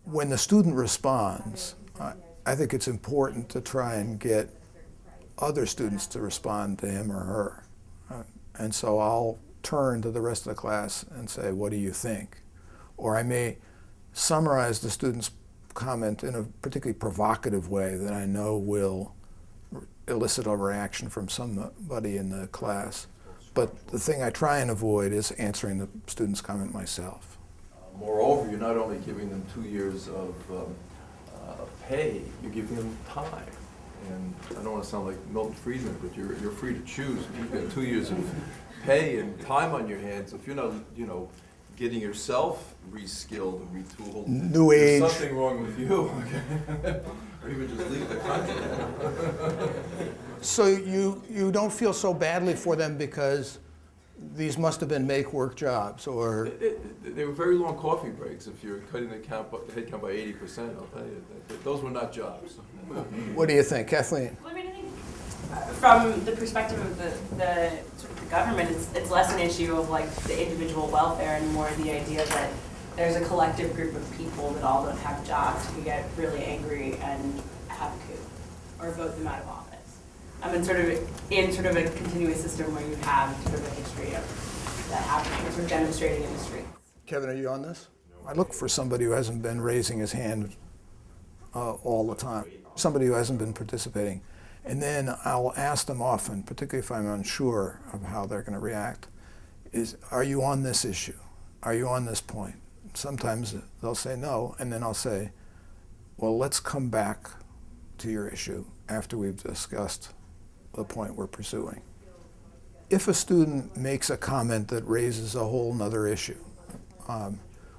when the student responds, I think it's important to try and get other students to respond to him or her. And so I'll turn to the rest of the class and say, what do you think? Or I may summarize the student's comment in a particularly provocative way that I know will elicit a reaction from somebody in the class. But the thing I try and avoid is answering the student's comment myself. Moreover, you're not only giving them 2 years of pay, you're giving them time. And I don't want to sound like Milton Friedman, but you're free to choose. You've got 2 years of pay and time on your hands. If you're not, getting yourself reskilled and retooled, New age. there's something wrong with you. Or even just leave the country. So you don't feel so badly for them because these must have been make-work jobs, or? They were very long coffee breaks. If you're cutting the headcount by 80%, I'll tell you, those were not jobs. What do you think, Kathleen? Well, I mean, I think from the perspective of the sort of the government, it's less an issue of like the individual welfare and more the idea that there's a collective group of people that all don't have jobs who get really angry and have a coup or vote them out of office. And sort of a continuous system where you have sort of a history of that happening, sort of demonstrating in the streets. Kevin, are you on this? I look for somebody who hasn't been raising his hand all the time, somebody who hasn't been participating. And then I'll ask them often, particularly if I'm unsure of how they're going to react, are you on this issue? Are you on this point? Sometimes they'll say no, and then I'll say, well, let's come back to your issue after we've discussed the point we're pursuing. If a student makes a comment that raises a whole nother issue,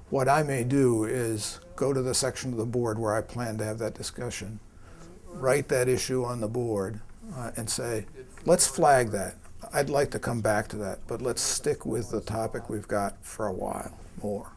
what I may do is go to the section of the board where I plan to have that discussion, write that issue on the board, and say, let's flag that. I'd like to come back to that, but let's stick with the topic we've got for a while more.